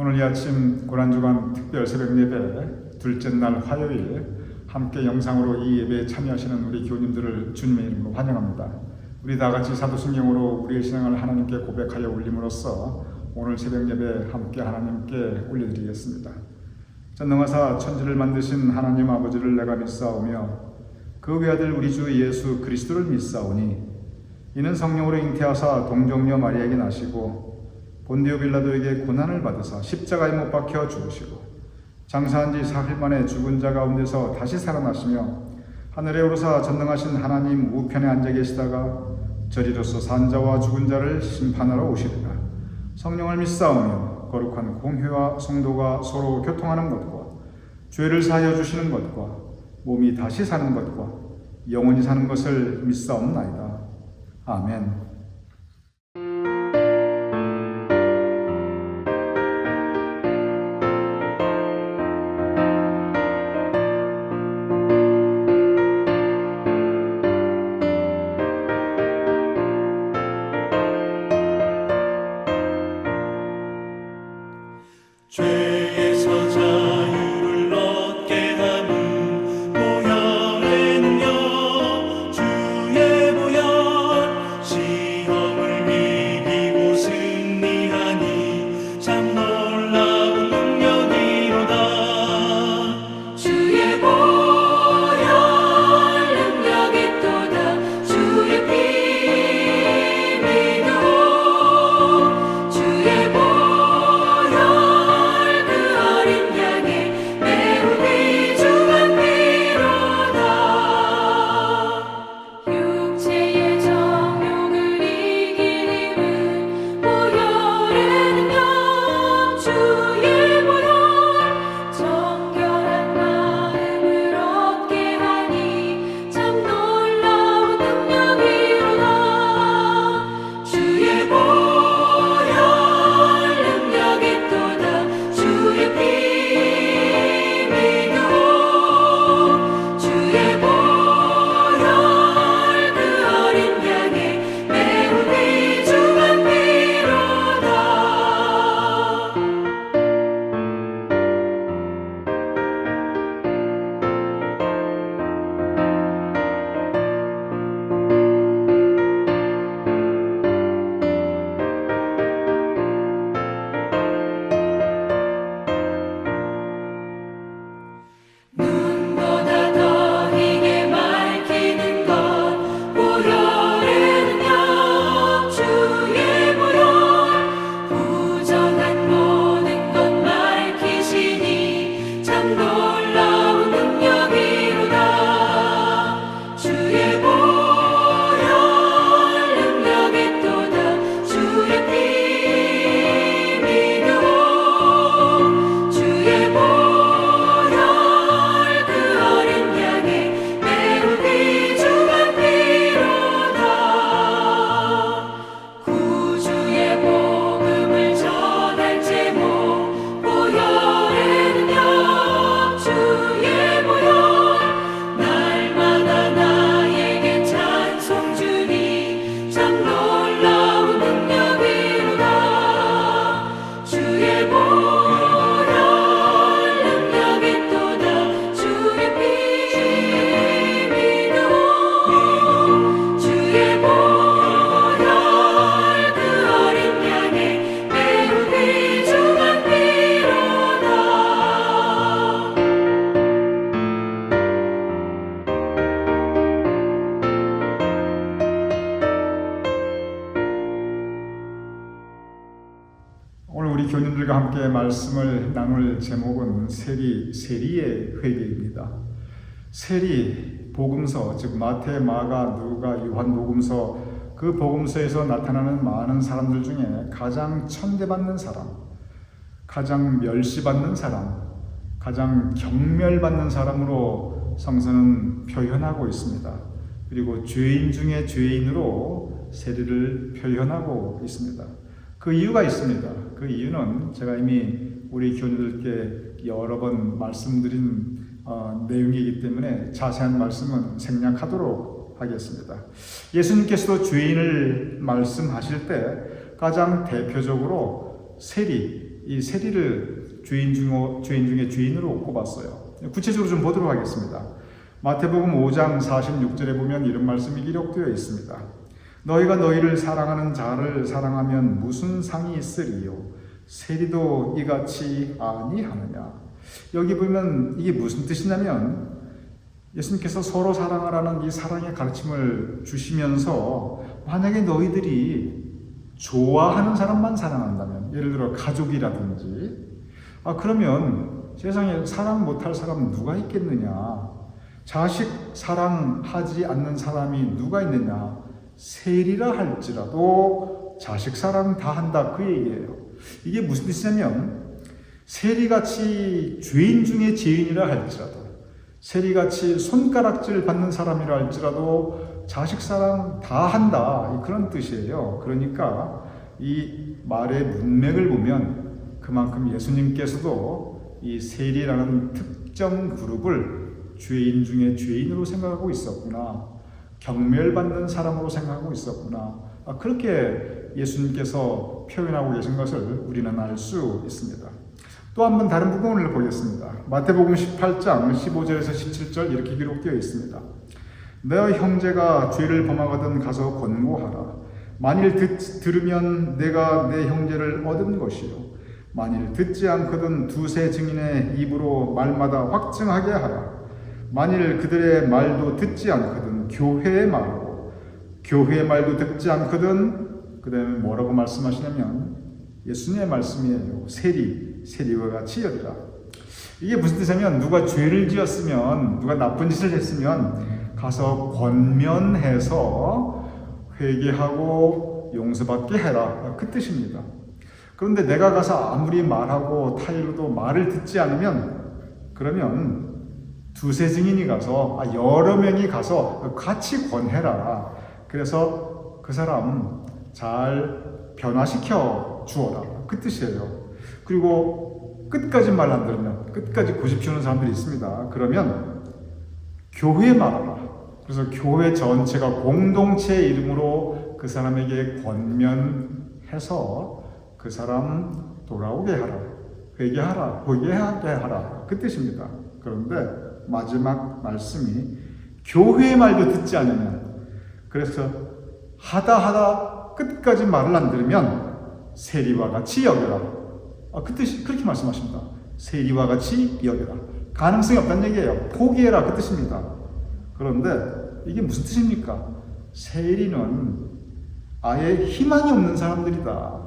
오늘 이 아침 고난주간 특별 새벽 예배 둘째 날 화요일 함께 영상으로 이 예배에 참여하시는 우리 교우님들을 주님의 이름으로 환영합니다. 우리 다 같이 사도신경으로 우리의 신앙을 하나님께 고백하여 올림으로써 오늘 새벽 예배 함께 하나님께 올려드리겠습니다. 전능하사 천지를 만드신 하나님 아버지를 내가 믿사오며 그 외아들 우리 주 예수 그리스도를 믿사오니 이는 성령으로 잉태하사 동정녀 마리아에게 나시고 본디오 빌라도에게 고난을 받으사 십자가에 못 박혀 죽으시고 장사한 지 사흘 만에 죽은 자 가운데서 다시 살아나시며 하늘에 오르사 전능하신 하나님 우편에 앉아 계시다가 저리로서 산 자와 죽은 자를 심판하러 오시리라. 성령을 믿사오며 거룩한 공회와 성도가 서로 교통하는 것과 죄를 사하여 주시는 것과 몸이 다시 사는 것과 영원히 사는 것을 믿사옵나이다. 아멘. 죄에서 자유를 얻게 하는 보혈의 능력, 주의 보혈, 시험을 이기고 승리하니 참 놀라운 능력이로다. 주의 보혈 능력이 또다. 주의 피 믿어. 주의 보혈 오늘 우리 교우님들과 함께 말씀을 나눌 제목은 세리의 회개입니다. 세리, 복음서, 즉 마태, 마가, 누가, 요한 복음서, 그 복음서에서 나타나는 많은 사람들 중에 가장 천대받는 사람, 가장 멸시받는 사람, 가장 경멸받는 사람으로 성서는 표현하고 있습니다. 그리고 죄인 중에 죄인으로 세리를 표현하고 있습니다. 그 이유가 있습니다. 그 이유는 제가 이미 우리 교우님들께 여러 번 말씀드린 내용이기 때문에 자세한 말씀은 생략하도록 하겠습니다. 예수님께서도 죄인을 말씀하실 때 가장 대표적으로 세리, 이 세리를 죄인 중에 죄인으로 꼽았어요. 구체적으로 좀 보도록 하겠습니다. 마태복음 5장 46절에 보면 이런 말씀이 기록되어 있습니다. 너희가 너희를 사랑하는 자를 사랑하면 무슨 상이 있으리요? 세리도 이같이 아니하느냐? 여기 보면 이게 무슨 뜻이냐면 예수님께서 서로 사랑하라는 이 사랑의 가르침을 주시면서 만약에 너희들이 좋아하는 사람만 사랑한다면, 예를 들어 가족이라든지, 그러면 세상에 사랑 못할 사람 누가 있겠느냐? 자식 사랑하지 않는 사람이 누가 있느냐? 세리라 할지라도 자식 사랑 다 한다, 그 얘기예요. 이게 무슨 뜻이냐면 세리같이 죄인 중에 죄인이라 할지라도, 세리같이 손가락질 받는 사람이라 할지라도 자식 사랑 다 한다, 그런 뜻이에요. 그러니까 이 말의 문맥을 보면 그만큼 예수님께서도 이 세리라는 특정 그룹을 죄인 중에 죄인으로 생각하고 있었구나, 경멸받는 사람으로 생각하고 있었구나, 그렇게 예수님께서 표현하고 계신 것을 우리는 알 수 있습니다. 또 한 번 다른 부분을 보겠습니다. 마태복음 18장 15절에서 17절 이렇게 기록되어 있습니다. 너 형제가 죄를 범하거든 가서 권고하라. 만일 들으면 내가 내 형제를 얻은 것이요, 만일 듣지 않거든 두세 증인의 입으로 말마다 확증하게 하라. 만일 그들의 말도 듣지 않거든 교회의 말로, 교회의 말도 듣지 않거든, 그 다음에 뭐라고 말씀하시냐면 예수님의 말씀이에요. 세리와 같이 여기라. 이게 무슨 뜻이냐면 누가 죄를 지었으면, 누가 나쁜 짓을 했으면 가서 권면해서 회개하고 용서받게 해라, 그 뜻입니다. 그런데 내가 가서 아무리 말하고 타일로도 말을 듣지 않으면, 그러면 두세 증인이 가서, 여러 명이 가서 같이 권해라. 그래서 그 사람 잘 변화시켜 주어라, 그 뜻이에요. 그리고 끝까지 말 안 들으면, 끝까지 고집 피우는 사람들이 있습니다. 그러면 교회에 말하라. 그래서 교회 전체가 공동체 이름으로 그 사람에게 권면해서 그 사람 돌아오게 하라, 회개하라, 회개하게 하라, 그 뜻입니다. 그런데 마지막 말씀이 교회의 말도 듣지 않으면, 그래서 하다 끝까지 말을 안 들으면 세리와 같이 여겨라, 그 뜻이 그렇게 말씀하십니다. 세리와 같이 여겨라. 가능성이 없다는 얘기예요. 포기해라, 그 뜻입니다. 그런데 이게 무슨 뜻입니까? 세리는 아예 희망이 없는 사람들이다.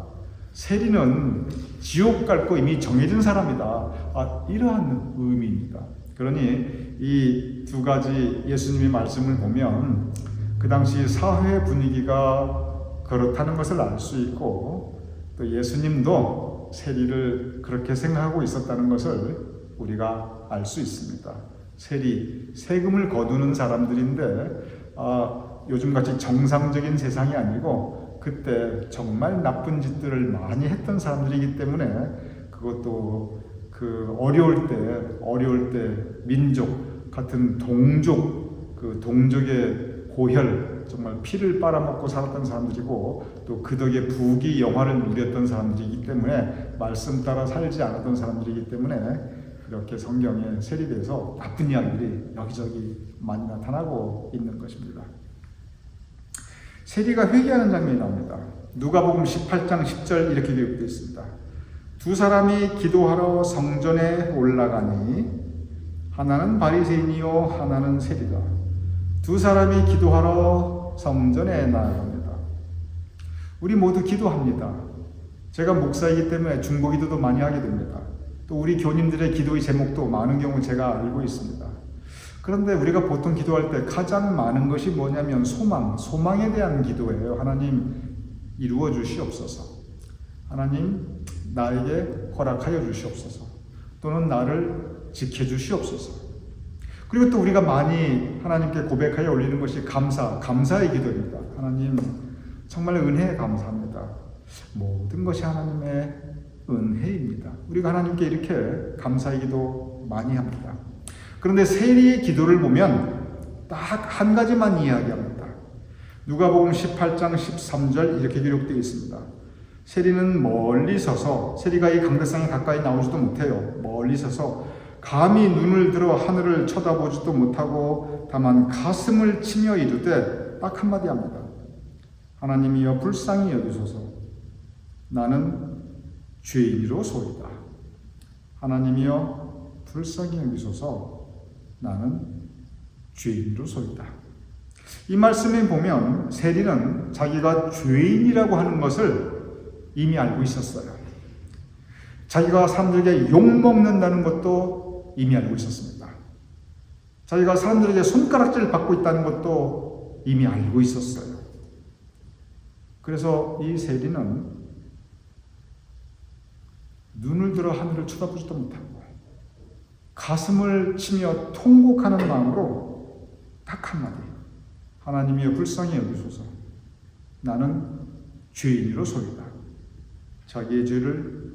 세리는 지옥 갈 거 이미 정해진 사람이다. 이러한 의미입니다. 그러니 이 두 가지 예수님의 말씀을 보면 그 당시 사회 분위기가 그렇다는 것을 알 수 있고, 또 예수님도 세리를 그렇게 생각하고 있었다는 것을 우리가 알 수 있습니다. 세리, 세금을 거두는 사람들인데 요즘같이 정상적인 세상이 아니고 그때 정말 나쁜 짓들을 많이 했던 사람들이기 때문에, 그것도 그 어려울 때 민족 같은 동족, 그 동족의 고혈, 정말 피를 빨아먹고 살았던 사람들이고, 또 그 덕에 부귀 영화를 누렸던 사람들이기 때문에, 말씀 따라 살지 않았던 사람들이기 때문에 이렇게 성경에 세리에 대해서 나쁜 이야기들이 여기저기 많이 나타나고 있는 것입니다. 세리가 회개하는 장면이 나옵니다. 누가복음 18장 10절 이렇게 기록되어 있습니다. 두 사람이 기도하러 성전에 올라가니 하나는 바리새인이요 하나는 세리다. 두 사람이 기도하러 성전에 나아갑니다. 우리 모두 기도합니다. 제가 목사이기 때문에 중보기도도 많이 하게 됩니다. 또 우리 교님들의 기도의 제목도 많은 경우 제가 알고 있습니다. 그런데 우리가 보통 기도할 때 가장 많은 것이 뭐냐면 소망에 대한 기도예요. 하나님 이루어 주시옵소서. 하나님 나에게 허락하여 주시옵소서. 또는 나를 지켜 주시옵소서. 그리고 또 우리가 많이 하나님께 고백하여 올리는 것이 감사의 기도입니다. 하나님 정말 은혜에 감사합니다. 모든 것이 하나님의 은혜입니다. 우리가 하나님께 이렇게 감사의 기도 많이 합니다. 그런데 세리의 기도를 보면 딱 한 가지만 이야기합니다. 누가복음 18장 13절 이렇게 기록되어 있습니다. 세리는 멀리 서서, 세리가 이 강대상에 가까이 나오지도 못해요. 멀리 서서 감히 눈을 들어 하늘을 쳐다보지도 못하고 다만 가슴을 치며 이르되 딱 한마디 합니다. 하나님이여 불쌍히 여기소서. 나는 죄인이로소이다. 하나님이여 불쌍히 여기소서. 나는 죄인이로소이다. 이 말씀에 보면 세리는 자기가 죄인이라고 하는 것을 이미 알고 있었어요. 자기가 사람들에게 욕먹는다는 것도 이미 알고 있었습니다. 자기가 사람들에게 손가락질 받고 있다는 것도 이미 알고 있었어요. 그래서 이 세리는 눈을 들어 하늘을 쳐다보지도 못하고 가슴을 치며 통곡하는 마음으로 딱 한마디, 하나님이여 불쌍히 여기소서. 나는 죄인이로소이다. 자기의 죄를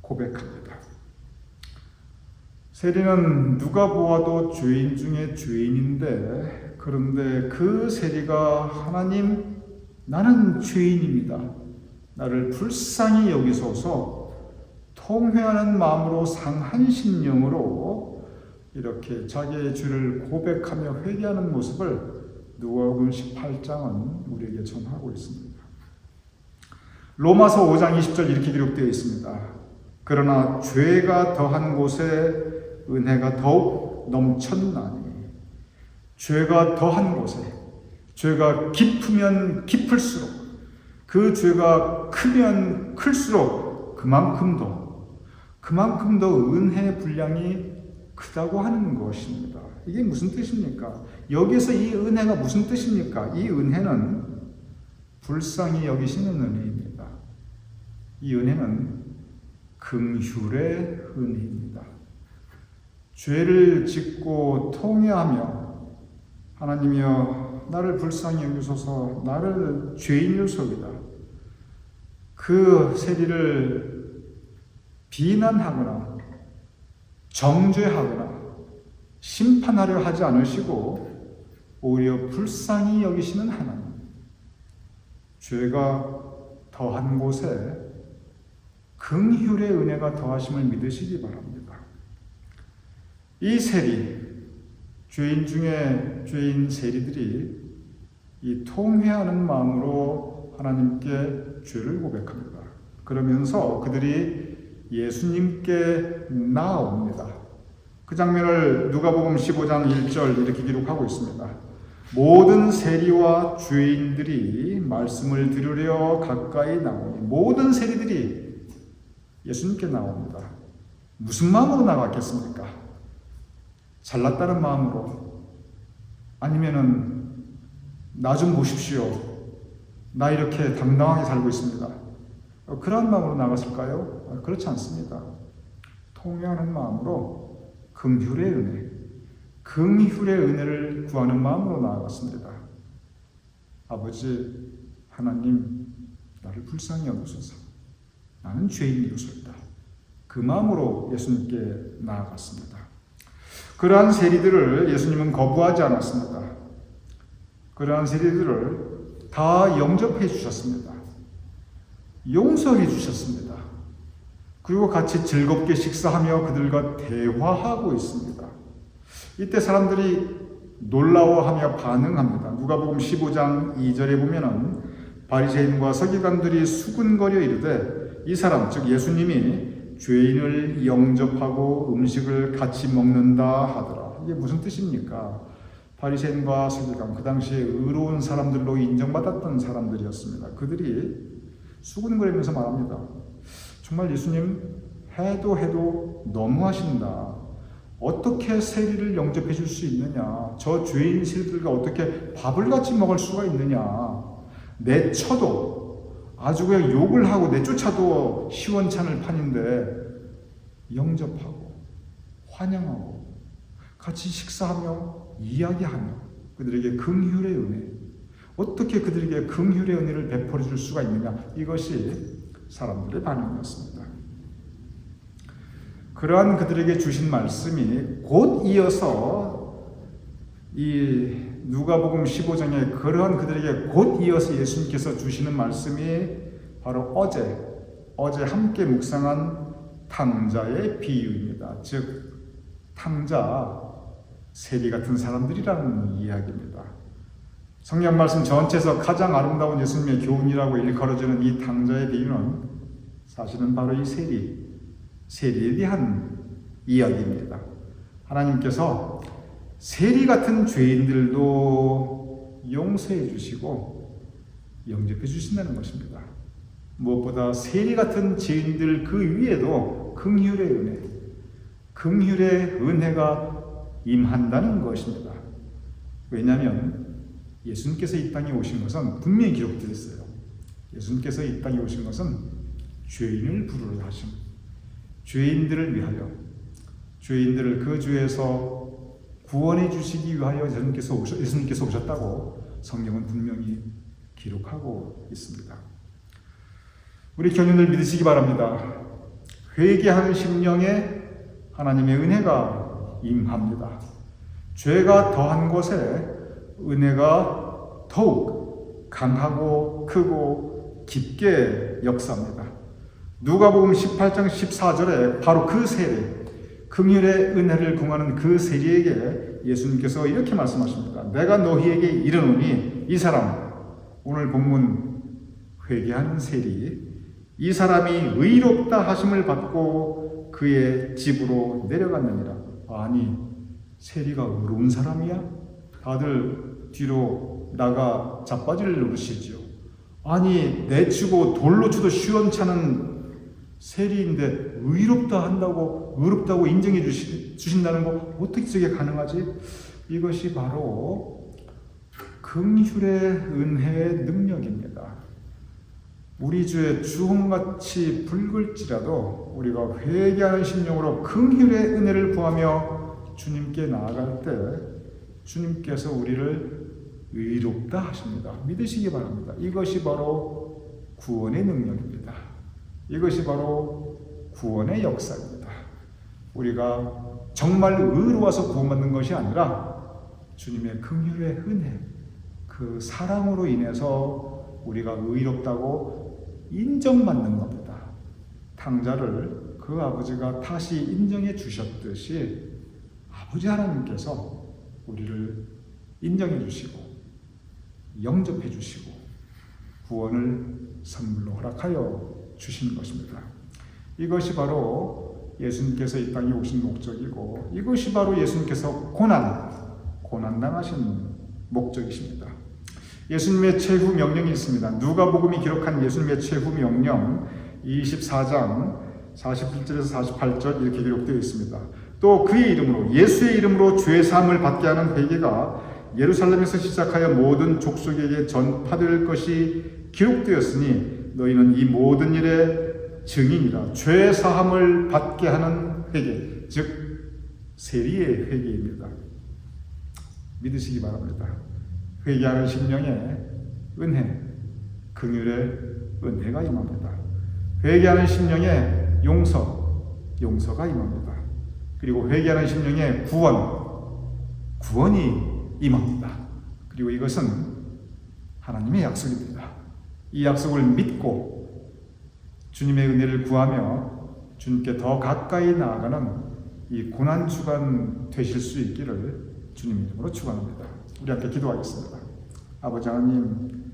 고백합니다. 세리는 누가 보아도 죄인 중에 죄인인데, 그런데 그 세리가 하나님, 나는 죄인입니다. 나를 불쌍히 여기소서. 통회하는 마음으로 상한 심령으로 이렇게 자기의 죄를 고백하며 회개하는 모습을 누가복음 18장은 우리에게 전하고 있습니다. 로마서 5장 20절 이렇게 기록되어 있습니다. 그러나 죄가 더한 곳에 은혜가 더욱 넘쳤나니. 죄가 더한 곳에, 죄가 깊으면 깊을수록, 그 죄가 크면 클수록 그만큼 더 은혜의 분량이 크다고 하는 것입니다. 이게 무슨 뜻입니까? 여기서 이 은혜가 무슨 뜻입니까? 이 은혜는 불쌍히 여기시는 은혜입니다. 이 은혜는 긍휼의 은혜입니다. 죄를 짓고 통회하며 하나님이여 나를 불쌍히 여기소서. 나를 죄인이로소이다. 그 세리를 비난하거나 정죄하거나 심판하려 하지 않으시고 오히려 불쌍히 여기시는 하나님, 죄가 더한 곳에 긍휼의 은혜가 더하심을 믿으시기 바랍니다. 이 세리, 죄인 중에 죄인 세리들이 이 통회하는 마음으로 하나님께 죄를 고백합니다. 그러면서 그들이 예수님께 나아옵니다. 그 장면을 누가복음 15장 1절 이렇게 기록하고 있습니다. 모든 세리와 죄인들이 말씀을 들으려 가까이 나오니, 모든 세리들이 예수님께 나옵니다. 무슨 마음으로 나갔겠습니까? 잘났다는 마음으로, 아니면은 나 좀 보십시오, 나 이렇게 당당하게 살고 있습니다, 그런 마음으로 나갔을까요? 그렇지 않습니다. 통회하는 마음으로 긍휼의 은혜, 긍휼의 은혜를 구하는 마음으로 나아갔습니다. 아버지 하나님, 나를 불쌍히 여기소서. 나는 죄인이로소이다. 그 마음으로 예수님께 나아갔습니다. 그러한 세리들을 예수님은 거부하지 않았습니다. 그러한 세리들을 다 영접해 주셨습니다. 용서해 주셨습니다. 그리고 같이 즐겁게 식사하며 그들과 대화하고 있습니다. 이때 사람들이 놀라워하며 반응합니다. 누가복음 15장 2절에 보면은 바리새인과 서기관들이 수군거려 이르되 이 사람, 즉 예수님이 죄인을 영접하고 음식을 같이 먹는다 하더라. 이게 무슨 뜻입니까? 바리새인과 서기관, 그 당시에 의로운 사람들로 인정받았던 사람들이었습니다. 그들이 수군거리면서 말합니다. 정말 예수님 해도 너무하신다. 어떻게 세리를 영접해 줄 수 있느냐? 저 죄인 세리들과 어떻게 밥을 같이 먹을 수가 있느냐? 내쳐도, 아주 그냥 욕을 하고 내쫓아도 시원찮을 판인데 영접하고 환영하고 같이 식사하며 이야기하며 그들에게 긍휼의 은혜, 어떻게 그들에게 긍휼의 은혜를 베풀어 줄 수가 있느냐? 이것이 사람들의 반응이었습니다. 그러한 그들에게 주신 말씀이 곧 이어서 이 누가복음 15장에 그러한 그들에게 곧 이어서 예수님께서 주시는 말씀이 바로 어제 함께 묵상한 탕자의 비유입니다. 즉 탕자, 세리 같은 사람들이라는 이야기입니다. 성경 말씀 전체에서 가장 아름다운 예수님의 교훈이라고 일컬어지는 이 탕자의 비유는 사실은 바로 이 세리에 대한 이야기입니다. 하나님께서 세리 같은 죄인들도 용서해 주시고 영접해 주신다는 것입니다. 무엇보다 세리 같은 죄인들 그 위에도 긍휼의 은혜가 임한다는 것입니다. 왜냐하면 예수님께서 이 땅에 오신 것은 분명히 기록되어 있어요. 예수님께서 이 땅에 오신 것은 죄인을 부르러 하심, 죄인들을 위하여, 죄인들을 그 죄에서 구원해 주시기 위하여 예수님께서 오셨다고 성경은 분명히 기록하고 있습니다. 우리 교인들 믿으시기 바랍니다. 회개하는 심령에 하나님의 은혜가 임합니다. 죄가 더한 곳에 은혜가 더욱 강하고 크고 깊게 역사합니다. 누가복음 18장 14절에 바로 그 세리, 긍휼의 은혜를 궁하는 그 세리에게 예수님께서 이렇게 말씀하십니다. 내가 너희에게 이르노니 이 사람, 오늘 본문 회개하는 세리, 이 사람이 의롭다 하심을 받고 그의 집으로 내려갔느니라. 아니, 세리가 의로운 사람이야? 다들 뒤로 나가 자빠지를 누르시지요. 아니, 내치고 돌로 쳐도 시원찮은 세리인데 의롭다 한다고, 의롭다고 인정해 주신다는 거 어떻게 저게 가능하지? 이것이 바로 긍휼의 은혜의 능력입니다. 우리 주의 주홍같이 붉을지라도 우리가 회개하는 심령으로 긍휼의 은혜를 구하며 주님께 나아갈 때 주님께서 우리를 의롭다 하십니다. 믿으시기 바랍니다. 이것이 바로 구원의 능력입니다. 이것이 바로 구원의 역사입니다. 우리가 정말 의로워서 구원받는 것이 아니라 주님의 긍휼의 은혜, 그 사랑으로 인해서 우리가 의롭다고 인정받는 겁니다. 탕자를 그 아버지가 다시 인정해 주셨듯이 아버지 하나님께서 우리를 인정해 주시고 영접해 주시고 구원을 선물로 허락하여 주신 것입니다. 이것이 바로 예수님께서 이 땅에 오신 목적이고 이것이 바로 예수님께서 고난당하신 목적이십니다. 예수님의 최후 명령이 있습니다. 누가복음이 기록한 예수님의 최후 명령 24장 47절에서 48절 이렇게 기록되어 있습니다. 또 그의 이름으로, 예수의 이름으로 죄 사함을 받게 하는 회개가 예루살렘에서 시작하여 모든 족속에게 전파될 것이 기록되었으니 너희는 이 모든 일의 증인이라. 죄 사함을 받게 하는 회개, 즉 세리의 회개입니다. 믿으시기 바랍니다. 회개하는 심령에 은혜, 긍휼의 은혜가 임합니다. 회개하는 심령에 용서가 임합니다. 그리고 회개하는 심령에 구원이 임합니다. 그리고 이것은 하나님의 약속입니다. 이 약속을 믿고 주님의 은혜를 구하며 주님께 더 가까이 나아가는 이 고난주간 되실 수 있기를 주님 이름으로 축원합니다. 우리 함께 기도하겠습니다. 아버지 하나님,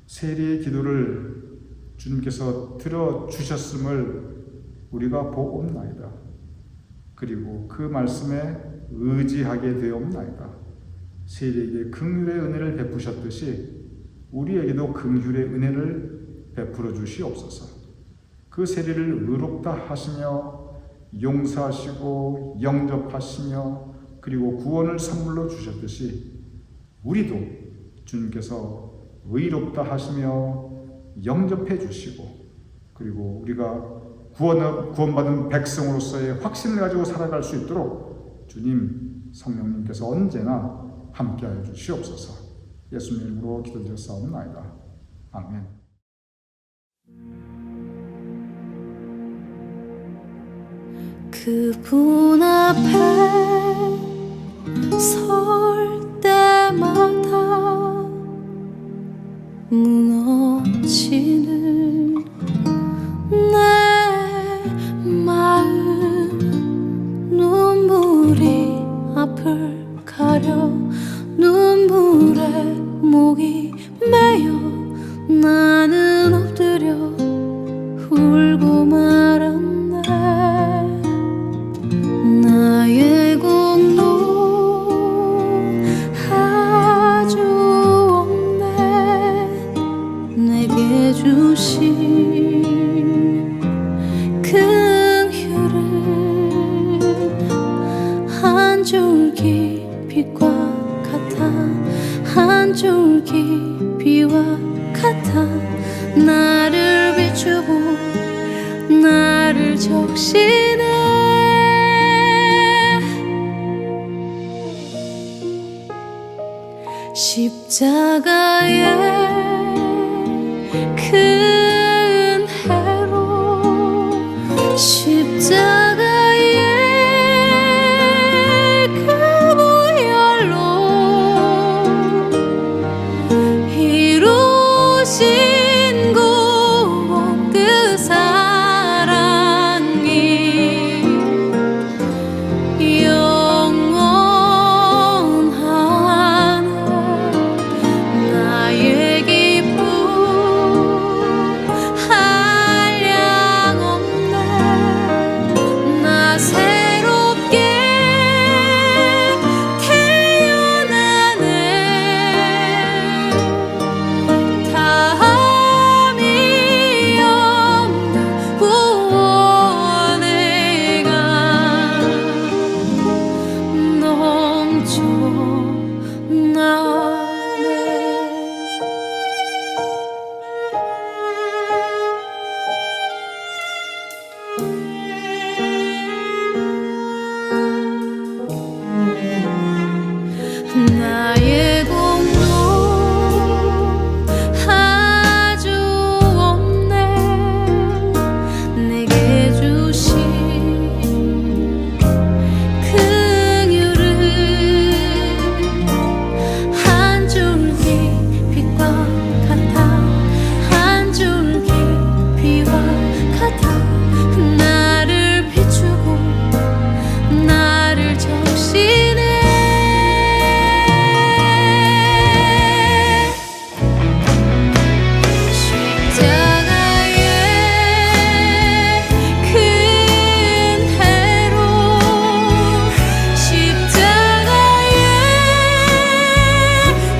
세리의 기도를 주님께서 들어주셨음을 우리가 보옵나이다. 그리고 그 말씀에 의지하게 되옵나이다. 세리에게 긍휼의 은혜를 베푸셨듯이 우리에게도 긍휼의 은혜를 베풀어 주시옵소서. 그 세리를 의롭다 하시며 용서하시고 영접하시며 그리고 구원을 선물로 주셨듯이 우리도 주님께서 의롭다 하시며 영접해 주시고 그리고 우리가 구원받은 백성으로서의 확신을 가지고 살아갈 수 있도록 주님 성령님께서 언제나 함께하여 주시옵소서. 예수님 이름으로 기도드렸사옵나이다. 아멘. 그분 앞에 설 때마다 무너지는 줄에 목이 메여 나는 엎드려 울고 말았네. 나의 공로 아주 없네. 내게 주신 긍휼은 한 줄기 빛과 같아. 한 줄기 비와 같아. 나를 비추고 나를 적시네. 십자가의 큰 해로 십자가의 그 보혈로 이루신 구원 그 사랑이 영원하네. 나의 기쁨 한량없네. 나 새롭게 태어나네. 다함이 없는 구원의 강 넘쳐나네. 나의 공로 아주 없네. 내게 주신 긍휼은 한 줄기 빛과 같아. 한 줄기 비와 같아. 나를 비추고 나를 적시네. 십자가의 큰 해로 십자가의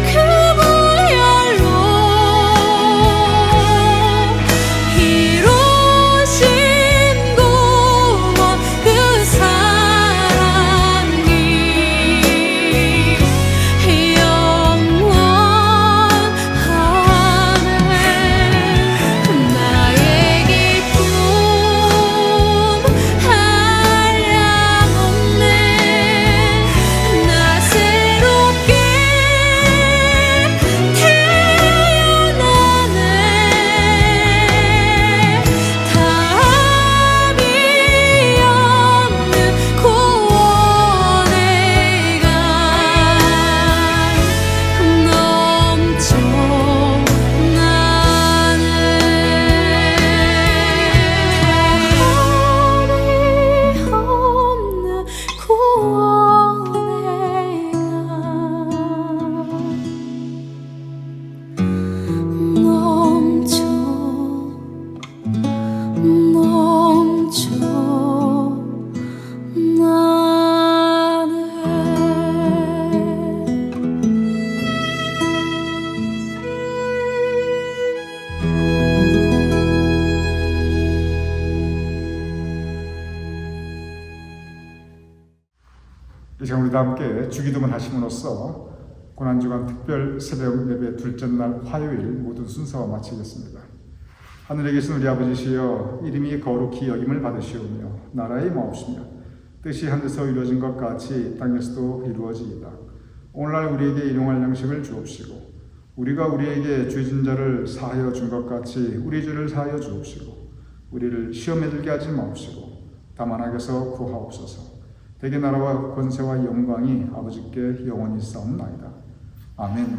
그 보혈로 이루신 구원 그 사랑이 영원하네. 나의 기쁨 한량없네. 나 새롭게 태어나네. 답이 없는 구원의 강 이 시간 우리 다 함께 주기도문 하심으로써 고난주간 특별 새벽 예배 둘째 날 화요일 모든 순서와 마치겠습니다. 하늘에 계신 우리 아버지시여, 이름이 거룩히 여김을 받으시오며 나라의 마옵시며 뜻이 하늘에서 이루어진 것 같이 땅에서도 이루어지이다. 오늘날 우리에게 일용할 양식을 주옵시고 우리가 우리에게 죄진 자를 사하여 준 것 같이 우리 죄를 사하여 주옵시고 우리를 시험에 들게 하지 마옵시고 다만 악에서 구하옵소서. 대개 나라와 권세와 영광이 아버지께 영원히 싸움나이다. 아멘.